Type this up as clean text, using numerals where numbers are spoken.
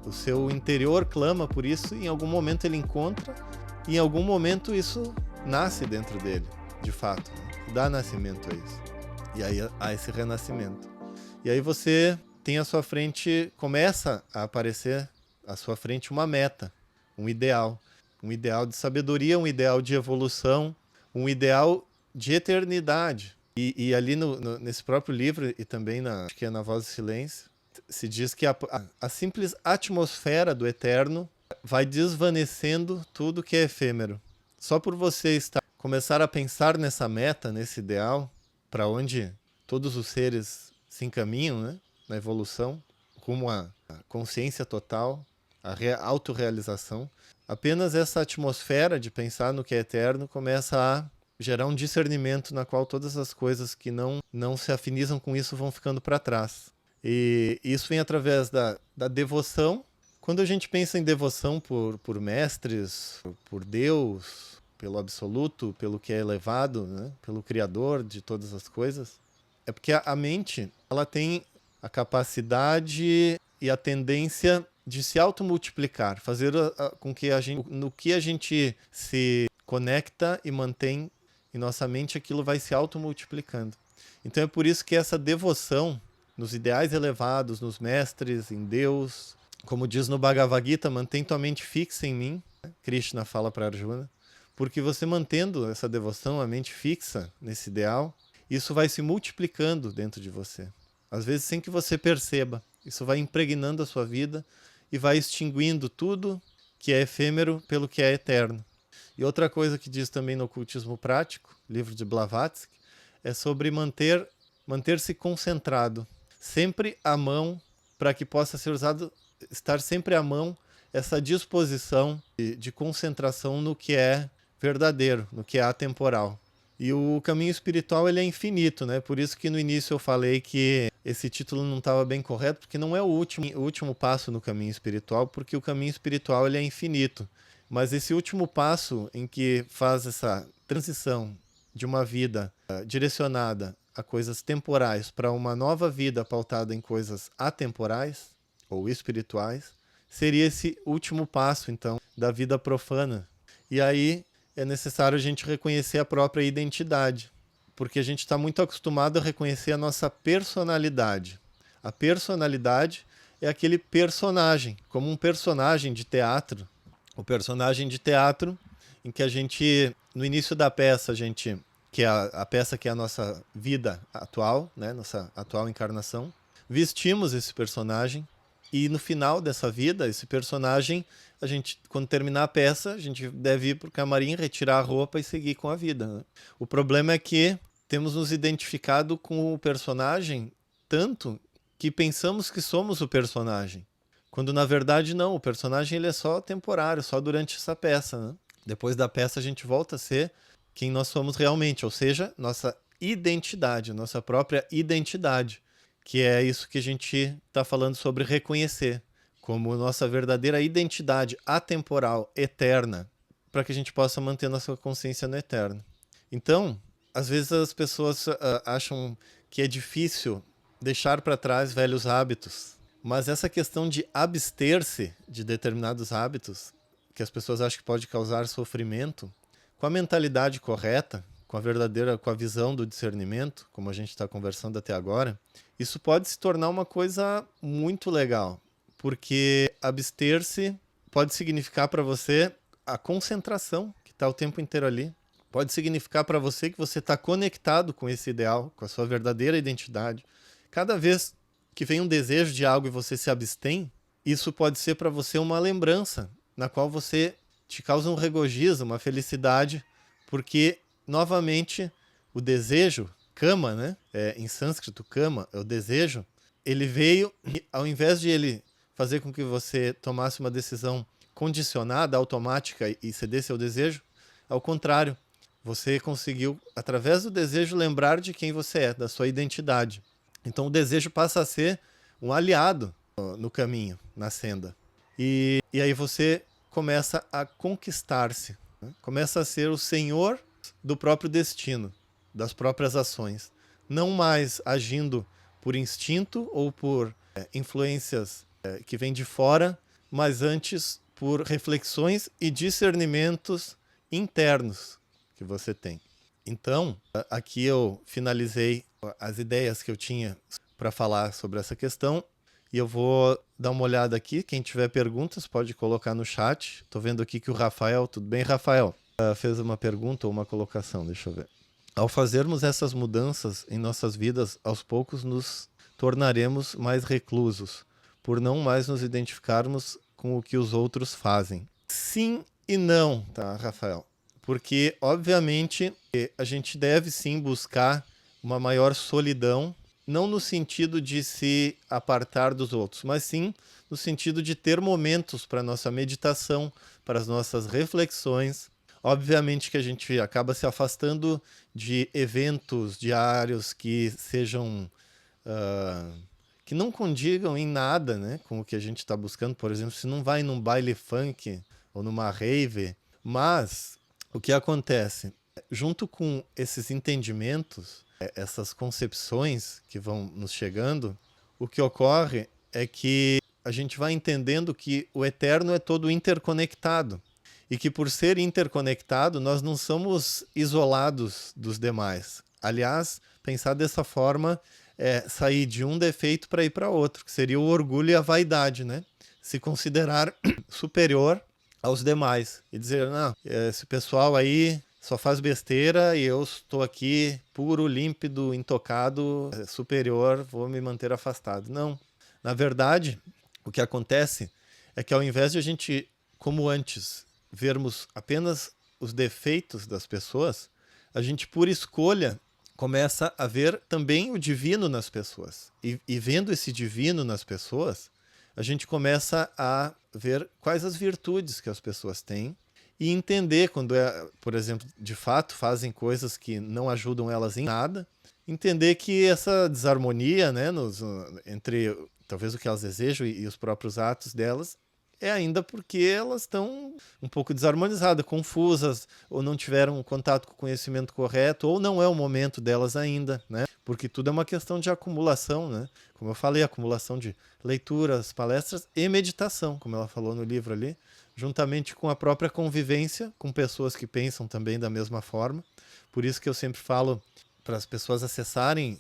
O seu interior clama por isso, e em algum momento ele encontra, e em algum momento isso nasce dentro dele, de fato, né? Dá nascimento a isso. E aí há esse renascimento. E aí você tem à sua frente, começa a aparecer à sua frente uma meta, um ideal de sabedoria, um ideal de evolução, um ideal de eternidade. E ali nesse próprio livro, e também acho que é na Voz do Silêncio, se diz que a simples atmosfera do eterno vai desvanecendo tudo que é efêmero. Só por você começar a pensar nessa meta, nesse ideal, para onde todos os seres se encaminham, né, na evolução, rumo à consciência total, à autorrealização, apenas essa atmosfera de pensar no que é eterno começa a gerar um discernimento na qual todas as coisas que não se afinizam com isso vão ficando para trás. E isso vem através da devoção. Quando a gente pensa em devoção por mestres, por Deus, pelo absoluto, pelo que é elevado, né, pelo Criador de todas as coisas, é porque a mente ela tem a capacidade e a tendência de se automultiplicar, fazer com que no que a gente se conecta e mantém em nossa mente, aquilo vai se automultiplicando. Então é por isso que essa devoção nos ideais elevados, nos mestres, em Deus, como diz no Bhagavad Gita, mantém tua mente fixa em mim, Krishna fala para Arjuna, porque você mantendo essa devoção, a mente fixa nesse ideal, isso vai se multiplicando dentro de você. Às vezes sem que você perceba, isso vai impregnando a sua vida e vai extinguindo tudo que é efêmero pelo que é eterno. E outra coisa que diz também no Ocultismo Prático, livro de Blavatsky, é sobre manter-se concentrado, sempre à mão, para que possa ser usado, estar sempre à mão essa disposição de concentração no que é verdadeiro, no que é atemporal. E o caminho espiritual ele é infinito, né? Por isso que no início eu falei que esse título não estava bem correto, porque não é o último passo no caminho espiritual, porque o caminho espiritual ele é infinito. Mas esse último passo em que faz essa transição de uma vida direcionada a coisas temporais para uma nova vida pautada em coisas atemporais ou espirituais, seria esse último passo, então, da vida profana. E aí é necessário a gente reconhecer a própria identidade, porque a gente está muito acostumado a reconhecer a nossa personalidade. A personalidade é aquele personagem, como um personagem de teatro. O personagem de teatro em que a gente, no início da peça, que é a peça que é a nossa vida atual, né, nossa atual encarnação, vestimos esse personagem e no final dessa vida, esse personagem, a gente, quando terminar a peça, a gente deve ir para o camarim, retirar a roupa e seguir com a vida, né? O problema é que temos nos identificado com o personagem tanto que pensamos que somos o personagem. Quando na verdade não, o personagem ele é só temporário, só durante essa peça, né? Depois da peça a gente volta a ser quem nós somos realmente, ou seja, nossa identidade, nossa própria identidade, que é isso que a gente está falando sobre reconhecer, como nossa verdadeira identidade atemporal, eterna, para que a gente possa manter nossa consciência no eterno. Então, às vezes as pessoas acham que é difícil deixar para trás velhos hábitos, mas essa questão de abster-se de determinados hábitos, que as pessoas acham que pode causar sofrimento, com a mentalidade correta, com a visão do discernimento, como a gente está conversando até agora, isso pode se tornar uma coisa muito legal, porque abster-se pode significar para você a concentração que está o tempo inteiro ali. Pode significar para você que você está conectado com esse ideal, com a sua verdadeira identidade. Cada vez que vem um desejo de algo e você se abstém, isso pode ser para você uma lembrança, na qual você te causa um regozijo, uma felicidade, porque, novamente, o desejo, kama, né? Em sânscrito, kama, é o desejo, ele veio e, ao invés de ele fazer com que você tomasse uma decisão condicionada, automática e cedesse ao desejo, ao contrário, você conseguiu, através do desejo, lembrar de quem você é, da sua identidade. Então o desejo passa a ser um aliado no caminho, na senda. E aí você começa a conquistar-se, né? Começa a ser o senhor do próprio destino, das próprias ações. Não mais agindo por instinto ou por influências que vêm de fora, mas antes por reflexões e discernimentos internos que você tem. Então, aqui eu finalizei as ideias que eu tinha para falar sobre essa questão e eu vou dar uma olhada aqui. Quem tiver perguntas pode colocar no chat. Estou vendo aqui que o Rafael, tudo bem, Rafael? Fez uma pergunta ou uma colocação, deixa eu ver. Ao fazermos essas mudanças em nossas vidas, aos poucos nos tornaremos mais reclusos, por não mais nos identificarmos com o que os outros fazem. Sim e não, tá, Rafael? Porque, obviamente, a gente deve sim buscar uma maior solidão, não no sentido de se apartar dos outros, mas sim no sentido de ter momentos para nossa meditação, para as nossas reflexões. Obviamente que a gente acaba se afastando de eventos diários que sejam... que não condigam em nada, né, com o que a gente está buscando. Por exemplo, se não vai num baile funk ou numa rave, mas o que acontece? Junto com esses entendimentos, essas concepções que vão nos chegando, o que ocorre é que a gente vai entendendo que o eterno é todo interconectado e que por ser interconectado nós não somos isolados dos demais. Aliás, pensar dessa forma é sair de um defeito para ir para outro, que seria o orgulho e a vaidade, né? Se considerar superior aos demais e dizer, não, esse pessoal aí só faz besteira e eu estou aqui puro, límpido, intocado, superior, vou me manter afastado. Não. Na verdade, o que acontece é que ao invés de a gente, como antes, vermos apenas os defeitos das pessoas, a gente, por escolha, começa a ver também o divino nas pessoas. E vendo esse divino nas pessoas, a gente começa a ver quais as virtudes que as pessoas têm e entender quando, por exemplo, de fato fazem coisas que não ajudam elas em nada, entender que essa desarmonia, né, entre talvez o que elas desejam e os próprios atos delas é ainda porque elas estão um pouco desarmonizadas, confusas, ou não tiveram contato com o conhecimento correto, ou não é o momento delas ainda, né? Porque tudo é uma questão de acumulação, né? Como eu falei, acumulação de leituras, palestras e meditação, como ela falou no livro ali, juntamente com a própria convivência com pessoas que pensam também da mesma forma. Por isso que eu sempre falo para as pessoas acessarem